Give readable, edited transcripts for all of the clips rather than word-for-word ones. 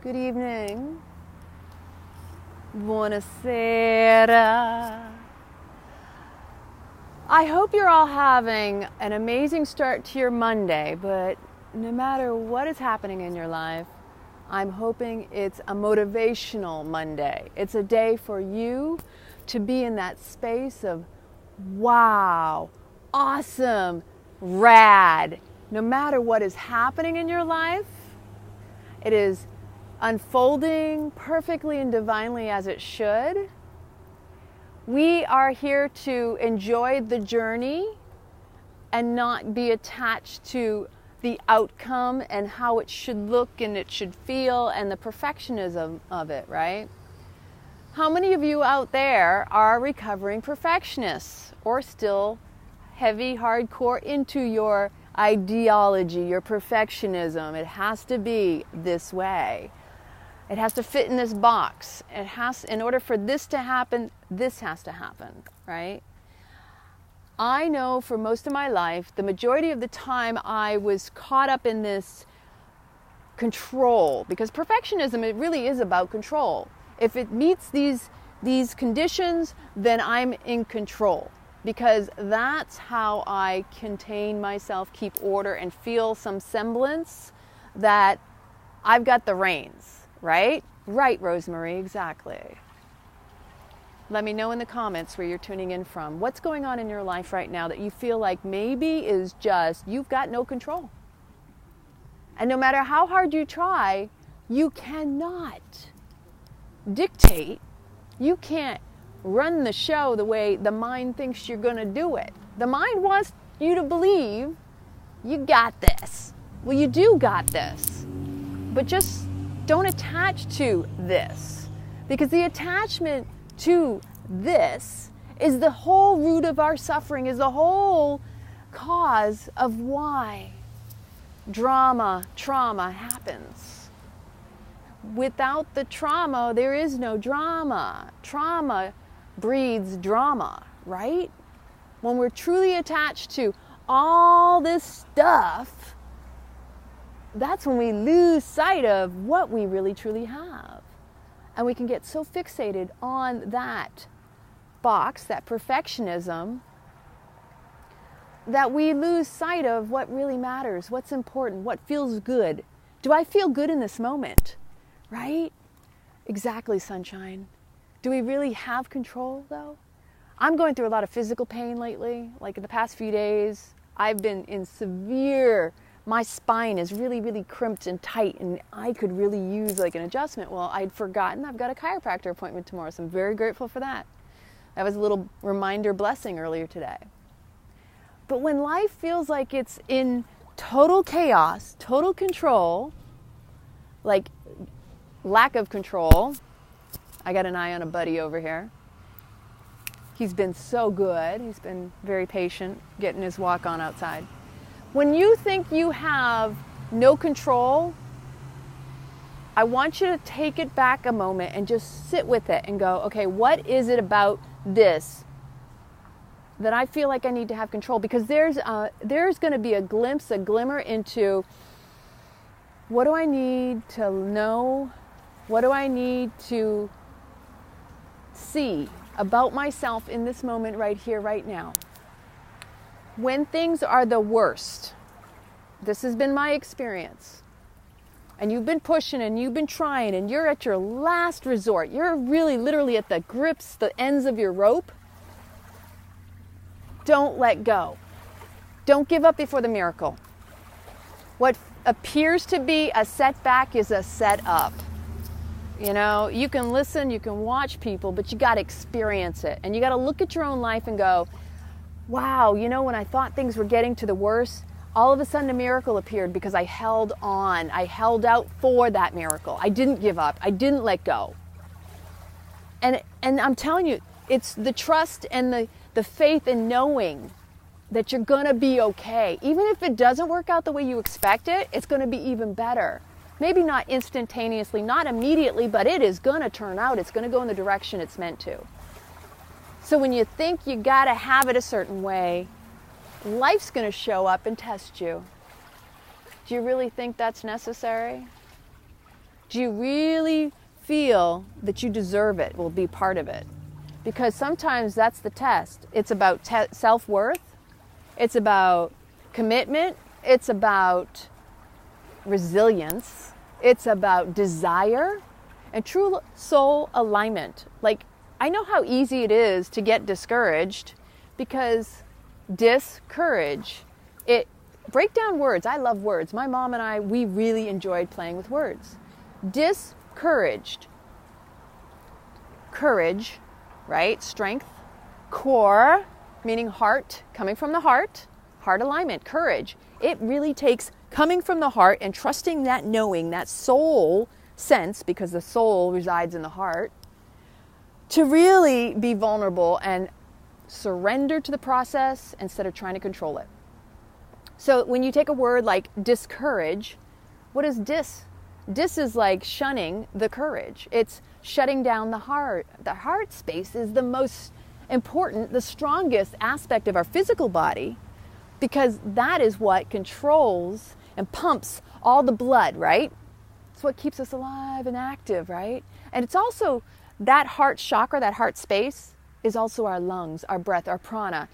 Good evening. Buonasera. I hope you're all having an amazing start to your Monday, but no matter what is happening in your life, I'm hoping it's a motivational Monday. It's a day for you to be in that space of wow, awesome, rad. No matter what is happening in your life, it is unfolding perfectly and divinely as it should. We are here to enjoy the journey and not be attached to the outcome and how it should look and it should feel and the perfectionism of it, right? How many of you out there are recovering perfectionists or still heavy, hardcore into your ideology, your perfectionism? It has to be this way. It has to fit in this box. It has, in order for this to happen, this has to happen, right? I know for most of my life, the majority of the time I was caught up in this control, because perfectionism, it really is about control. If it meets these conditions, then I'm in control, because that's how I contain myself, keep order, and feel some semblance that I've got the reins. Right? Right, Rosemary, exactly. Let me know in the comments where you're tuning in from. What's going on in your life right now that you feel like maybe is just, you've got no control. And no matter how hard you try, you cannot dictate, you can't run the show the way the mind thinks you're going to do it. The mind wants you to believe you got this. Well, you do got this. But just don't attach to this, because the attachment to this is the whole root of our suffering, is the whole cause of why trauma happens. Without the trauma, there is no drama. Trauma breeds drama, right? When we're truly attached to all this stuff, that's when we lose sight of what we really truly have. And we can get so fixated on that box, that perfectionism, that we lose sight of what really matters, what's important, what feels good. Do I feel good in this moment? Right? Exactly, sunshine. Do we really have control, though? I'm going through a lot of physical pain lately. Like in the past few days, I've been in severe, my spine is really, really crimped and tight, and I could really use like an adjustment. Well, I'd forgotten I've got a chiropractor appointment tomorrow, so I'm very grateful for that. That was a little reminder blessing earlier today. But when life feels like it's in total chaos, total control, like lack of control, I got an eye on a buddy over here. He's been so good. He's been very patient getting his walk on outside. When you think you have no control, I want you to take it back a moment and just sit with it and go, okay, what is it about this that I feel like I need to have control? Because there's going to be a glimpse, a glimmer into, what do I need to know? What do I need to see about myself in this moment right here, right now? When things are the worst, this has been my experience, and you've been pushing and you've been trying and you're at your last resort, you're really literally at the grips, the ends of your rope, don't let go. Don't give up before the miracle. What appears to be a setback is a setup. You know, you can listen, you can watch people, but you got to experience it. And you got to look at your own life and go, wow, you know, when I thought things were getting to the worst, all of a sudden a miracle appeared because I held on. I held out for that miracle. I didn't give up. I didn't let go. And I'm telling you, it's the trust and the faith in knowing that you're going to be okay. Even if it doesn't work out the way you expect it, it's going to be even better. Maybe not instantaneously, not immediately, but it is going to turn out. It's going to go in the direction it's meant to. So when you think you got to have it a certain way, life's going to show up and test you. Do you really think that's necessary? Do you really feel that you deserve it, will be part of it? Because sometimes that's the test. It's about self-worth. It's about commitment. It's about resilience. It's about desire and true soul alignment. Like, I know how easy it is to get discouraged because discourage, break down words. I love words. My mom and I, we really enjoyed playing with words. Discouraged. Courage, right? Strength. Core, meaning heart, coming from the heart. Heart alignment, courage. It really takes coming from the heart and trusting that knowing, that soul sense, because the soul resides in the heart, to really be vulnerable and surrender to the process instead of trying to control it. So when you take a word like discourage, what is dis? Dis is like shunning the courage. It's shutting down the heart. The heart space is the most important, the strongest aspect of our physical body, because that is what controls and pumps all the blood, right? It's what keeps us alive and active, right? And it's also that heart chakra, that heart space, is also our lungs, our breath, our prana.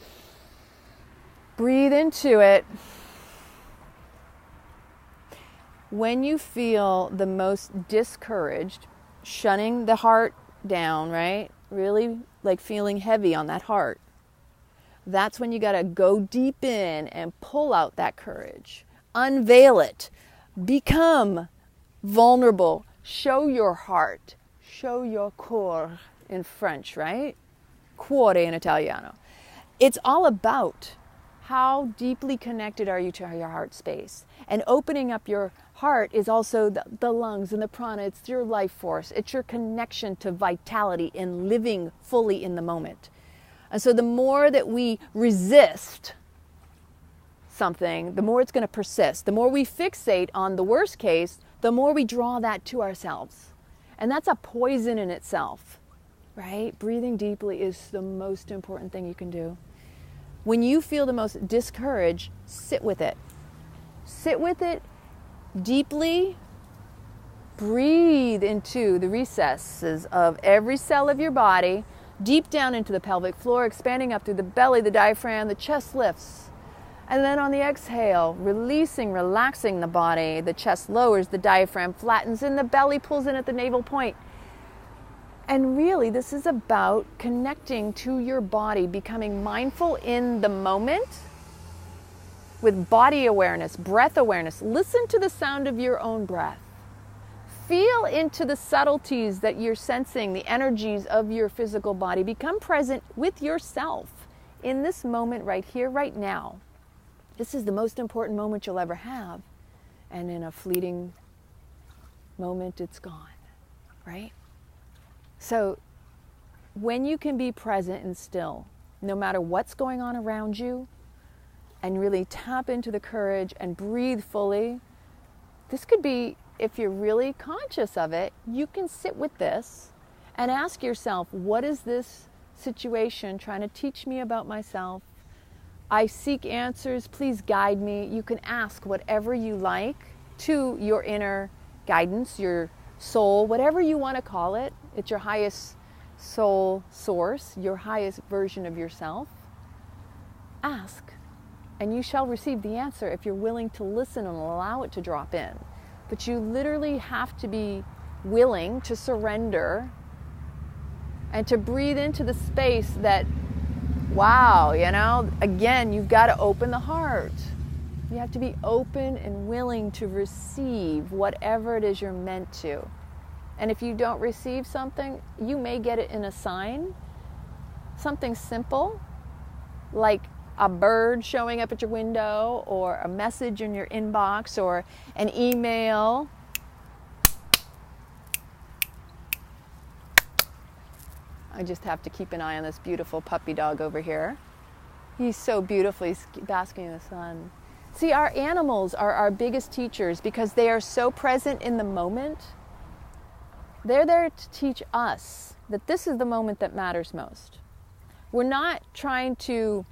Breathe into it. When you feel the most discouraged, shunning the heart down, right? Really like feeling heavy on that heart. That's when you got to go deep in and pull out that courage. Unveil it. Become vulnerable. Show your heart. Show your cuore in French, right? Cuore in Italiano. It's all about how deeply connected are you to your heart space. And opening up your heart is also the lungs and the prana. It's your life force. It's your connection to vitality and living fully in the moment. And so the more that we resist something, the more it's going to persist. The more we fixate on the worst case, the more we draw that to ourselves. And that's a poison in itself, right? Breathing deeply is the most important thing you can do. When you feel the most discouraged, sit with it. Sit with it deeply. Breathe into the recesses of every cell of your body, deep down into the pelvic floor, expanding up through the belly, the diaphragm, the chest lifts. And then on the exhale, releasing, relaxing the body, the chest lowers, the diaphragm flattens, and the belly pulls in at the navel point. And really, this is about connecting to your body, becoming mindful in the moment with body awareness, breath awareness. Listen to the sound of your own breath. Feel into the subtleties that you're sensing, the energies of your physical body. Become present with yourself in this moment right here, right now. This is the most important moment you'll ever have. And in a fleeting moment, it's gone, right? So when you can be present and still, no matter what's going on around you, and really tap into the courage and breathe fully, this could be, if you're really conscious of it, you can sit with this and ask yourself, what is this situation trying to teach me about myself? I seek answers, please guide me. You can ask whatever you like to your inner guidance, your soul, whatever you want to call it. It's your highest soul source, your highest version of yourself. Ask, and you shall receive the answer if you're willing to listen and allow it to drop in. But you literally have to be willing to surrender and to breathe into the space that, wow, again, you've got to open the heart. You have to be open and willing to receive whatever it is you're meant to. And if you don't receive something, you may get it in a sign. Something simple, like a bird showing up at your window, or a message in your inbox, or an email. I just have to keep an eye on this beautiful puppy dog over here. He's so beautifully basking in the sun. See, our animals are our biggest teachers because they are so present in the moment. They're there to teach us that this is the moment that matters most. We're not trying to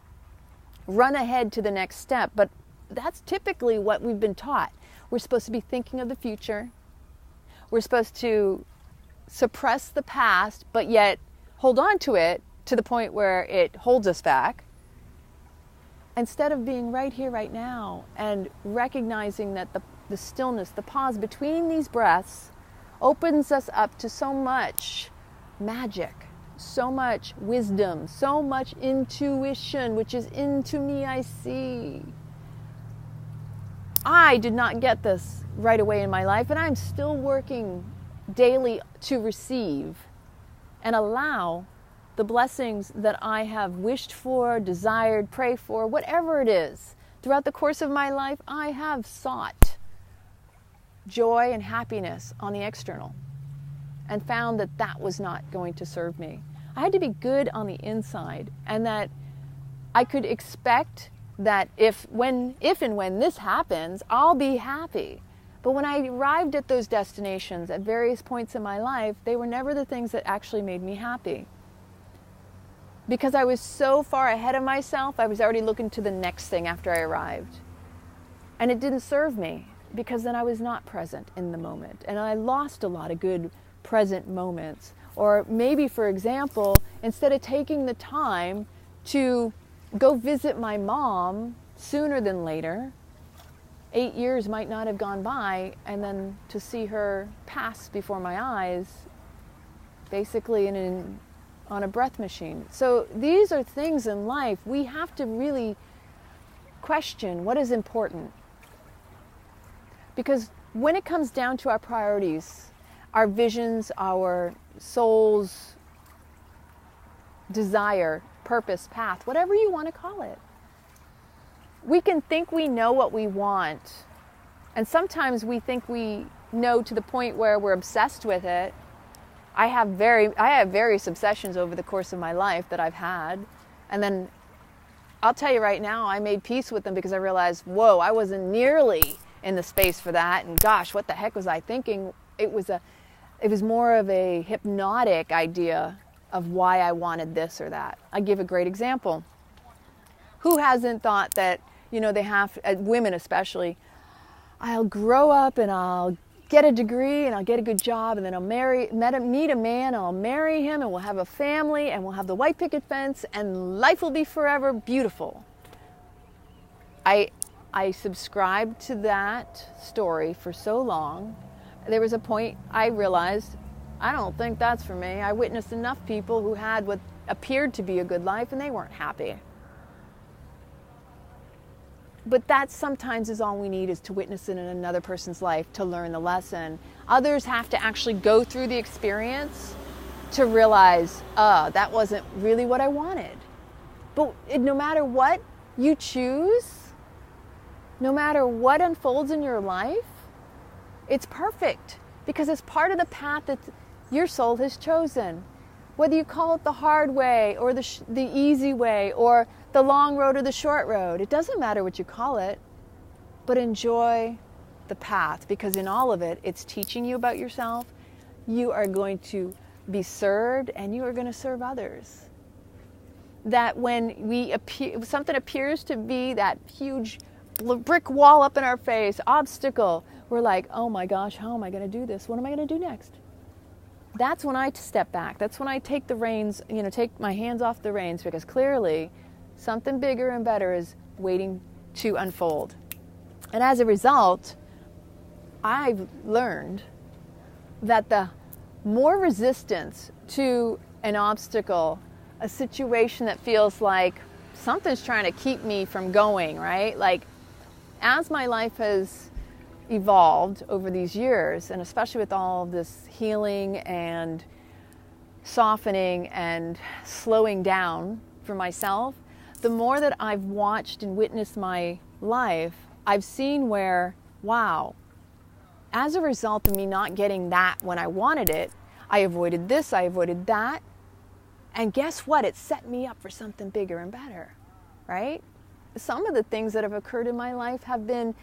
run ahead to the next step, but that's typically what we've been taught. We're supposed to be thinking of the future. we're supposed to suppress the past, but yet hold on to it to the point where it holds us back, instead of being right here, right now, and recognizing that the stillness, the pause between these breaths opens us up to so much magic, so much wisdom, so much intuition, which is into me I see. I did not get this right away in my life, and I'm still working daily to receive and allow the blessings that I have wished for, desired, prayed for, whatever it is. Throughout the course of my life, I have sought joy and happiness on the external and found that that was not going to serve me. I had to be good on the inside, and that I could expect that if and when this happens, I'll be happy. But when I arrived at those destinations at various points in my life, they were never the things that actually made me happy. Because I was so far ahead of myself, I was already looking to the next thing after I arrived. And it didn't serve me, because then I was not present in the moment. And I lost a lot of good present moments. Or maybe, for example, instead of taking the time to go visit my mom sooner than later, 8 years might not have gone by, and then to see her pass before my eyes, basically on a breath machine. So these are things in life we have to really question what is important. Because when it comes down to our priorities, our visions, our soul's desire, purpose, path, whatever you want to call it, we can think we know what we want. And sometimes we think we know to the point where we're obsessed with it. I have various obsessions over the course of my life that I've had. And then I'll tell you right now, I made peace with them because I realized, whoa, I wasn't nearly in the space for that. And gosh, what the heck was I thinking? It was more of a hypnotic idea of why I wanted this or that. I give a great example. Who hasn't thought that, they have, women especially, I'll grow up and I'll get a degree and I'll get a good job and then I'll meet a man, and I'll marry him and we'll have a family and we'll have the white picket fence and life will be forever beautiful. I subscribed to that story for so long. There was a point I realized, I don't think that's for me. I witnessed enough people who had what appeared to be a good life and they weren't happy. But that sometimes is all we need, is to witness it in another person's life to learn the lesson. Others have to actually go through the experience to realize, that wasn't really what I wanted. But no matter what you choose, no matter what unfolds in your life, it's perfect, because it's part of the path that your soul has chosen. Whether you call it the hard way or the easy way or the long road or the short road, it doesn't matter what you call it, but enjoy the path, because in all of it, it's teaching you about yourself. You are going to be served and you are going to serve others. That when something appears to be that huge brick wall up in our face, obstacle, we're like, oh my gosh, how am I going to do this? What am I going to do next? That's when I step back. That's when I take the reins, take my hands off the reins, because clearly something bigger and better is waiting to unfold. And as a result, I've learned that the more resistance to an obstacle, a situation that feels like something's trying to keep me from going, right? Like, as my life has evolved over these years, and especially with all of this healing and softening and slowing down for myself, the more that I've watched and witnessed my life, I've seen where, wow, as a result of me not getting that when I wanted it, I avoided this, I avoided that, and guess what? It set me up for something bigger and better, right? Some of the things that have occurred in my life have been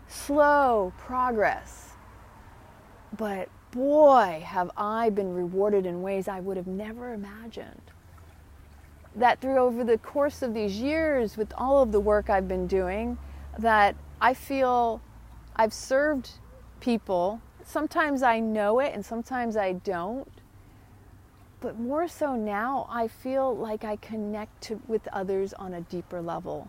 slow progress, but boy, have I been rewarded in ways I would have never imagined. That over the course of these years, with all of the work I've been doing, that I feel I've served people Sometimes I know it and sometimes I don't. But more so now, I feel like I connect with others on a deeper level.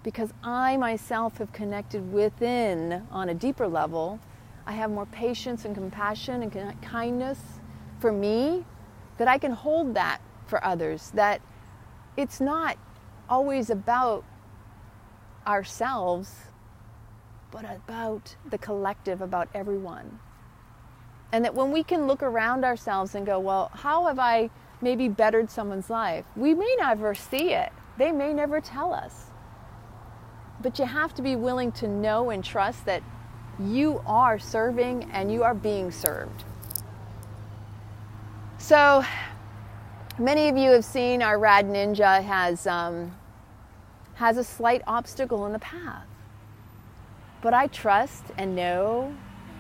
Because I myself have connected within on a deeper level. I have more patience and compassion and kindness for me, that I can hold that for others. That it's not always about ourselves, but about the collective, about everyone. And that when we can look around ourselves and go, well, how have I maybe bettered someone's life? We may never see it. They may never tell us. But you have to be willing to know and trust that you are serving and you are being served. So many of you have seen our Rad Ninja has a slight obstacle in the path. But I trust and know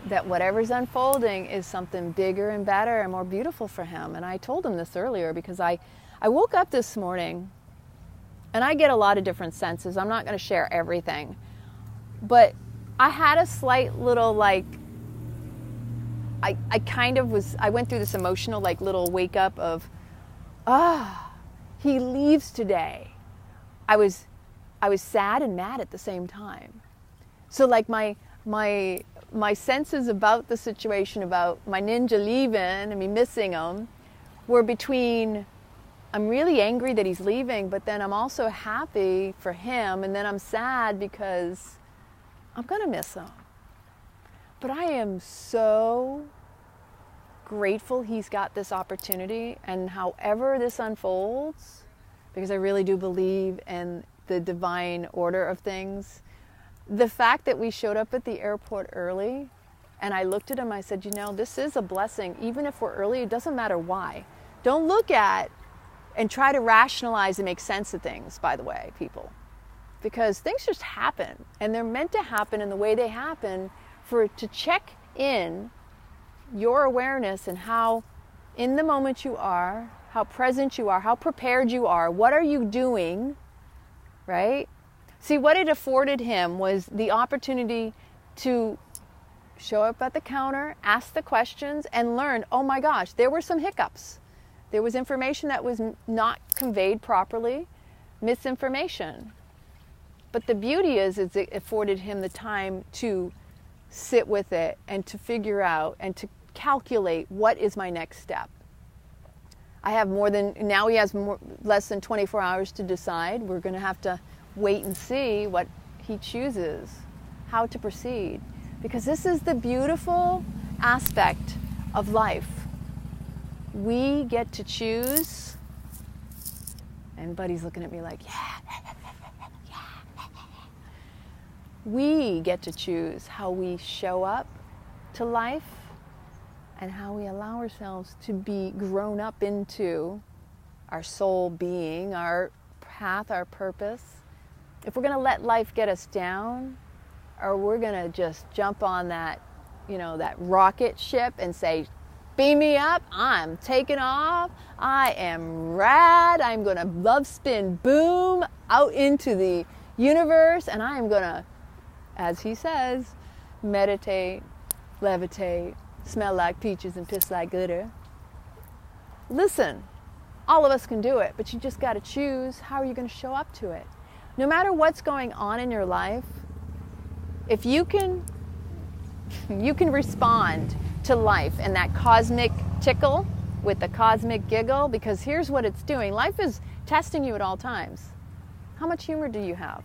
that whatever's unfolding is something bigger and better and more beautiful for him. And I told him this earlier because I woke up this morning and I get a lot of different senses. I'm not going to share everything. But I had a slight little I went through this emotional little wake up of, he leaves today. I was sad and mad at the same time. So my senses about the situation, about my ninja leaving and me missing him, were between, I'm really angry that he's leaving, but then I'm also happy for him, and then I'm sad because I'm going to miss him. But I am so grateful he's got this opportunity, and however this unfolds, because I really do believe in the divine order of things. The fact that we showed up at the airport early, and I looked at him, I said, this is a blessing. Even if we're early, it doesn't matter why. Don't look at and try to rationalize and make sense of things, by the way, people. Because things just happen, and they're meant to happen in the way they happen to check in your awareness and how in the moment you are, how present you are, how prepared you are, what are you doing, right? See, what it afforded him was the opportunity to show up at the counter, ask the questions, and learn, oh my gosh, there were some hiccups. There was information that was not conveyed properly, misinformation. But the beauty is it afforded him the time to sit with it and to figure out and to calculate what is my next step. Now he has less than 24 hours to decide. We're going to have to wait and see what he chooses, how to proceed. Because this is the beautiful aspect of life. We get to choose, and Buddy's looking at me like, yeah. We get to choose how we show up to life and how we allow ourselves to be grown up into our soul being, our path, our purpose. If we're going to let life get us down, or we're going to just jump on that, that rocket ship and say, beam me up, I'm taking off, I am rad, I'm going to love spin boom out into the universe, and I am going to, as he says, meditate, levitate, smell like peaches and piss like glitter. Listen, all of us can do it, but you just got to choose how are you going to show up to it. No matter what's going on in your life, if you can respond to life and that cosmic tickle with the cosmic giggle, because here's what it's doing. Life is testing you at all times. How much humor do you have?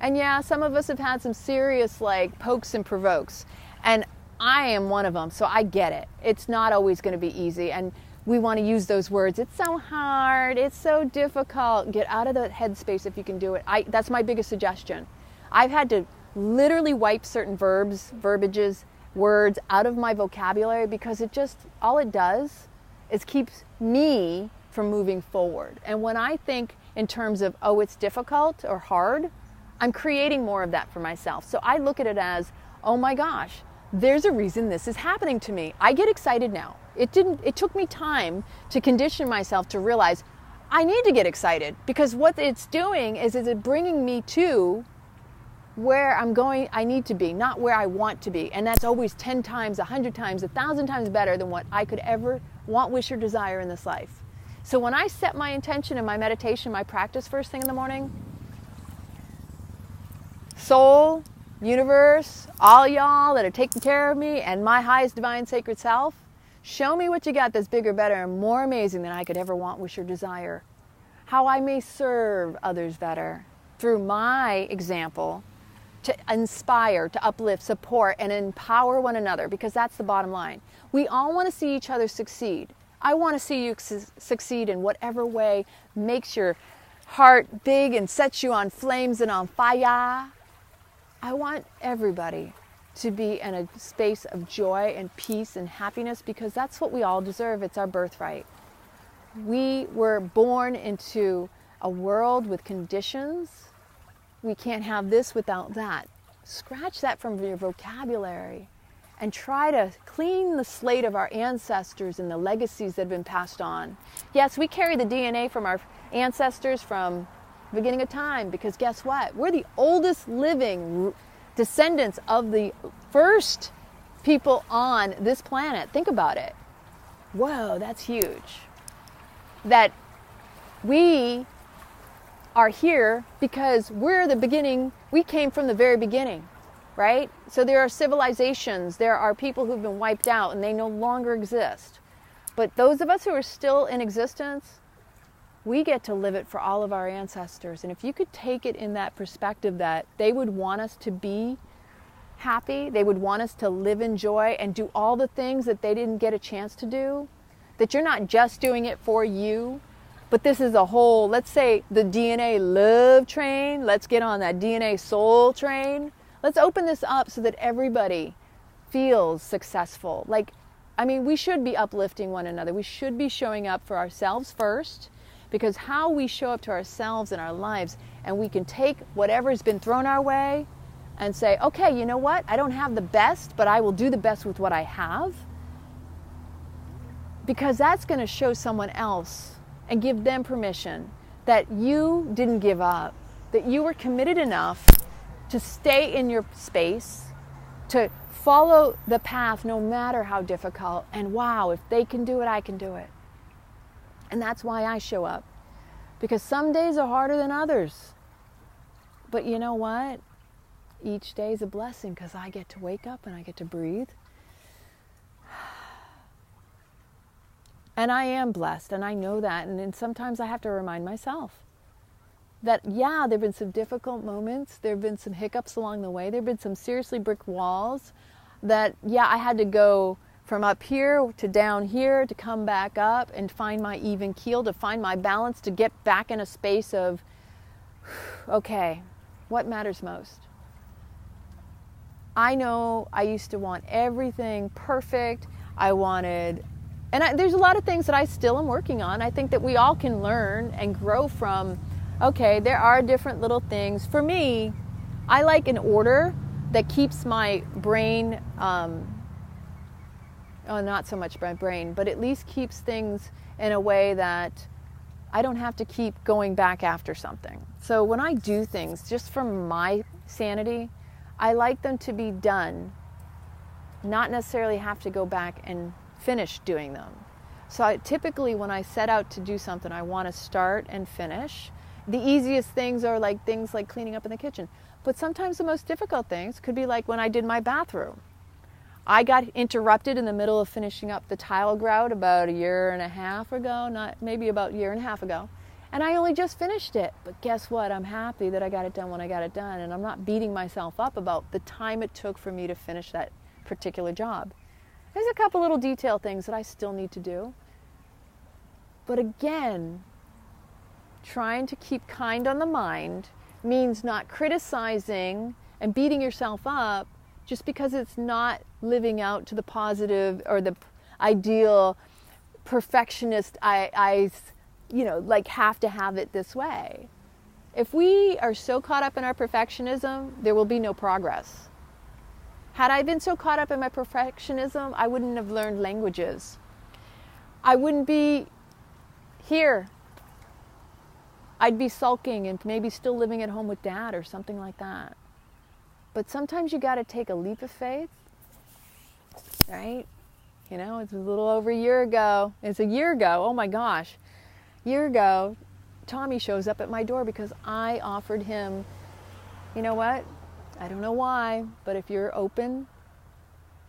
And yeah, some of us have had some serious pokes and provokes, and I am one of them, so I get it. It's not always going to be easy, and we want to use those words. It's so hard. It's so difficult. Get out of the headspace if you can do it. That's my biggest suggestion. I've had to literally wipe certain verbages, words out of my vocabulary because all it does is keeps me from moving forward. And when I think in terms of, it's difficult or hard, I'm creating more of that for myself. So I look at it as, oh my gosh, there's a reason this is happening to me. I get excited now. It took me time to condition myself to realize I need to get excited, because what it's doing is it's bringing me to where I'm going, I need to be, not where I want to be. And that's always 10 times, 100 times, 1,000 times better than what I could ever want, wish, or desire in this life. So when I set my intention in my meditation, my practice first thing in the morning, soul, universe, all y'all that are taking care of me, and my highest divine sacred self, show me what you got that's bigger, better, and more amazing than I could ever want, wish, or desire. How I may serve others better through my example, to inspire, to uplift, support, and empower one another, because that's the bottom line. We all want to see each other succeed. I want to see you succeed in whatever way makes your heart big and sets you on flames and on fire. I want everybody to be in a space of joy and peace and happiness, because that's what we all deserve. It's our birthright. We were born into a world with conditions. We can't have this without that. Scratch that from your vocabulary and try to clean the slate of our ancestors and the legacies that have been passed on. Yes, we carry the DNA from our ancestors from the beginning of time, because guess what? We're the oldest living descendants of the first people on this planet. Think about it. Whoa, that's huge. That we are here because we're the beginning. We came from the very beginning, right? So there are civilizations, there are people who've been wiped out and they no longer exist. But those of us who are still in existence, we get to live it for all of our ancestors. And if you could take it in that perspective that they would want us to be happy, they would want us to live in joy and do all the things that they didn't get a chance to do, that you're not just doing it for you, but this is a whole, let's say the DNA love train, let's get on that DNA soul train. Let's open this up so that everybody feels successful. We should be uplifting one another. We should be showing up for ourselves first, because how we show up to ourselves in our lives, and we can take whatever's been thrown our way and say, okay, you know what? I don't have the best, but I will do the best with what I have. Because that's going to show someone else and give them permission that you didn't give up, that you were committed enough to stay in your space, to follow the path no matter how difficult. And wow, if they can do it, I can do it. And that's why I show up. Because some days are harder than others. But you know what? Each day is a blessing, because I get to wake up and I get to breathe. And I am blessed, and I know that. And then sometimes I have to remind myself that, yeah, there have been some difficult moments. There have been some hiccups along the way. There have been some seriously brick walls that, yeah, I had to go from up here to down here to come back up and find my even keel, to find my balance, to get back in a space of, okay, what matters most? I know I used to want everything perfect. There's a lot of things that I still am working on. I think that we all can learn and grow from, okay, there are different little things. For me, I like an order that keeps my brain, not so much my brain, but at least keeps things in a way that I don't have to keep going back after something. So when I do things, just for my sanity, I like them to be done, not necessarily have to go back and finish doing them. So typically when I set out to do something, I want to start and finish. The easiest things are things like cleaning up in the kitchen. But sometimes the most difficult things could be like when I did my bathroom. I got interrupted in the middle of finishing up the tile grout about a year and a half ago, maybe about a year and a half ago. And I only just finished it. But guess what? I'm happy that I got it done when I got it done. And I'm not beating myself up about the time it took for me to finish that particular job. There's a couple little detail things that I still need to do. But again, trying to keep kind on the mind means not criticizing and beating yourself up just because it's not living out to the positive or the ideal perfectionist, I have to have it this way. If we are so caught up in our perfectionism, there will be no progress. Had I been so caught up in my perfectionism, I wouldn't have learned languages. I wouldn't be here. I'd be sulking and maybe still living at home with dad or something like that. But sometimes you got to take a leap of faith, right? You know, it's a little over a year ago. It's a year ago. Oh my gosh. A year ago, Tommy shows up at my door because I offered him, you know what? I don't know why, but if you're open,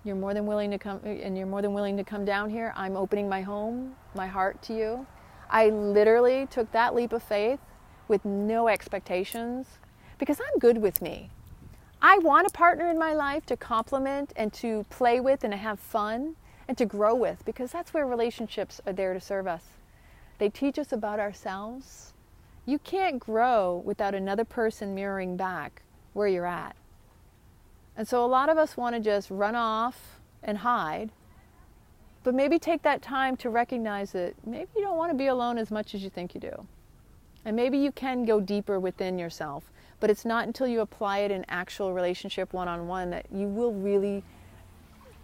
you're more than willing to come, and you're more than willing to come down here. I'm opening my home, my heart to you. I literally took that leap of faith with no expectations because I'm good with me. I want a partner in my life to complement and to play with and to have fun and to grow with, because that's where relationships are there to serve us. They teach us about ourselves. You can't grow without another person mirroring back where you're at. And so a lot of us want to just run off and hide, but maybe take that time to recognize that maybe you don't want to be alone as much as you think you do. And maybe you can go deeper within yourself, but it's not until you apply it in actual relationship one-on-one that you will really,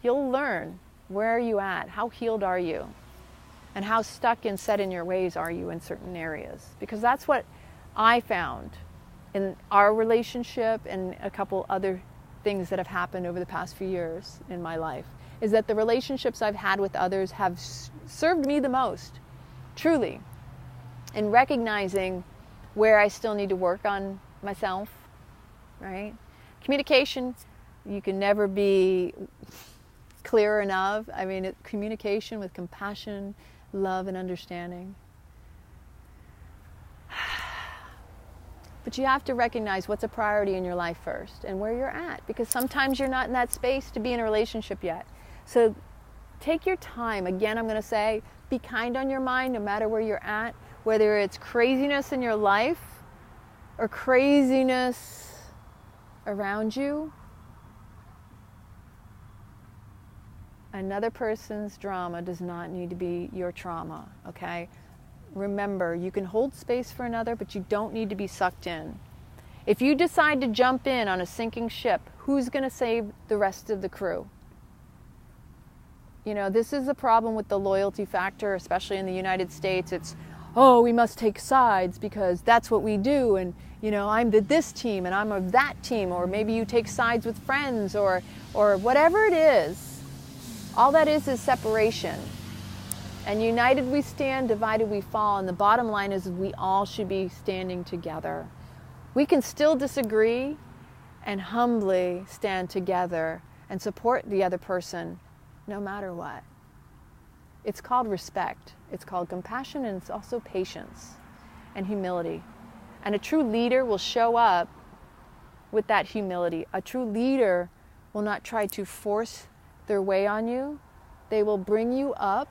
you'll learn where are you at, how healed are you, and how stuck and set in your ways are you in certain areas. Because that's what I found in our relationship and a couple other things that have happened over the past few years in my life, is that the relationships I've had with others have served me the most, truly, in recognizing where I still need to work on myself, right? Communication, you can never be clear enough. I mean, communication with compassion, love, and understanding. But you have to recognize what's a priority in your life first and where you're at, because sometimes you're not in that space to be in a relationship yet. So take your time. Again, I'm going to say, be kind on your mind no matter where you're at, whether it's craziness in your life or craziness around you. Another person's drama does not need to be your trauma, okay? Remember, you can hold space for another, but you don't need to be sucked in. If you decide to jump in on a sinking ship, who's going to save the rest of the crew? You know, this is the problem with the loyalty factor, especially in the United States. It's, oh, we must take sides because that's what we do. And, you know, I'm this team and I'm of that team. Or maybe you take sides with friends or whatever it is. All that is separation. And united we stand, divided we fall. And the bottom line is we all should be standing together. We can still disagree and humbly stand together and support the other person no matter what. It's called respect. It's called compassion, and it's also patience and humility. And a true leader will show up with that humility. A true leader will not try to force their way on you. They will bring you up,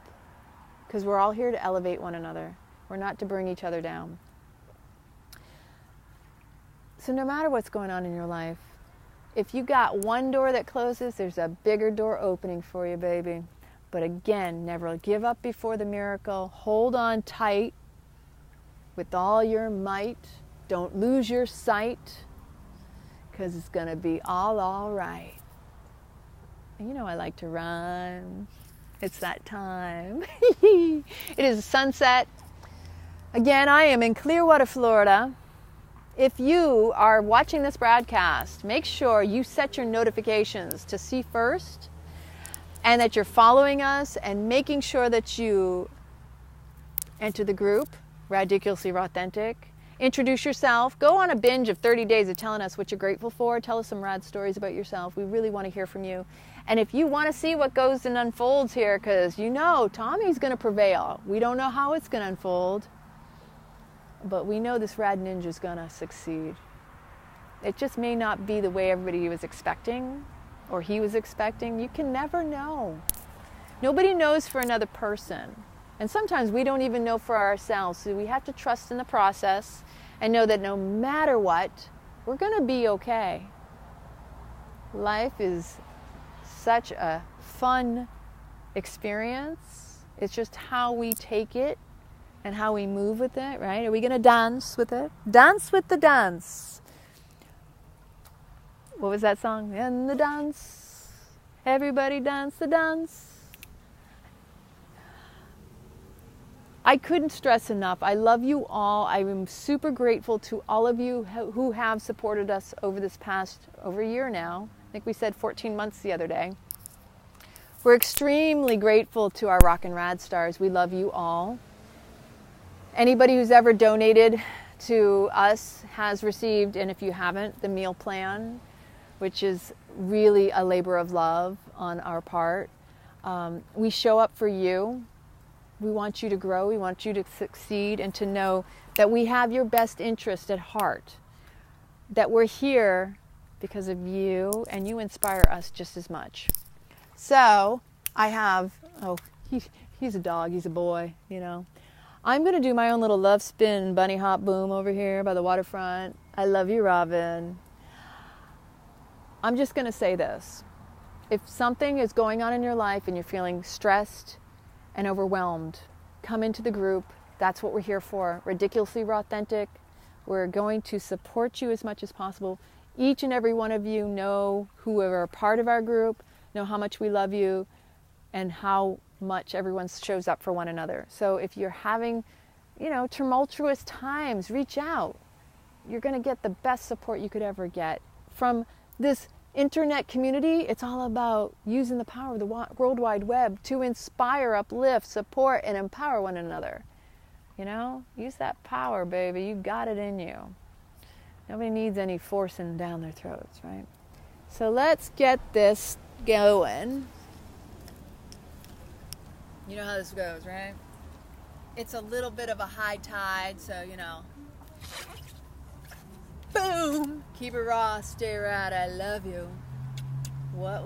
because we're all here to elevate one another. We're not to bring each other down. So no matter what's going on in your life, if you got one door that closes, there's a bigger door opening for you, baby. But again, never give up before the miracle. Hold on tight with all your might. Don't lose your sight, because it's going to be all right. And you know I like to rhyme. It's that time. It is sunset. Again, I am in Clearwater, Florida. If you are watching this broadcast, make sure you set your notifications to see first, and that you're following us and making sure that you enter the group, RADiculously RawThentic. Introduce yourself. Go on a binge of 30 days of telling us what you're grateful for. Tell us some rad stories about yourself. We really want to hear from you. And if you want to see what goes and unfolds here, because you know Tommy's going to prevail. We don't know how it's going to unfold, but we know this rad ninja is going to succeed. It just may not be the way everybody was expecting or he was expecting. You can never know. Nobody knows for another person. And sometimes we don't even know for ourselves. So we have to trust in the process and know that no matter what, we're going to be okay. Life is such a fun experience. It's just how we take it and how we move with it, right? Are we going to dance with it? Dance with the dance. What was that song? In the dance. Everybody dance the dance. I couldn't stress enough. I love you all. I am super grateful to all of you who have supported us over this past, over a year now. I think we said 14 months the other day. We're extremely grateful to our Rock and Rad stars. We love you all. Anybody who's ever donated to us has received, and if you haven't, the meal plan, which is really a labor of love on our part. We show up for you. We want you to grow. We want you to succeed and to know that we have your best interest at heart, that we're here because of you, and you inspire us just as much. So I have, he's a dog, he's a boy, you know. I'm going to do my own little love spin bunny hop boom over here by the waterfront. I love you, Robin. I'm just going to say this. If something is going on in your life and you're feeling stressed and overwhelmed, come into the group. That's what we're here for. Ridiculously RawThentic. We're going to support you as much as possible. Each and every one of you know who are a part of our group, know how much we love you and how much everyone shows up for one another. So if you're having, tumultuous times, reach out. You're going to get the best support you could ever get. From this internet community, it's all about using the power of the World Wide Web to inspire, uplift, support, and empower one another. Use that power, baby. You got it in you. Nobody needs any forcing down their throats, right? So let's get this going. You know how this goes, right? It's a little bit of a high tide, so, boom! Keep it raw, stay rad, I love you. What?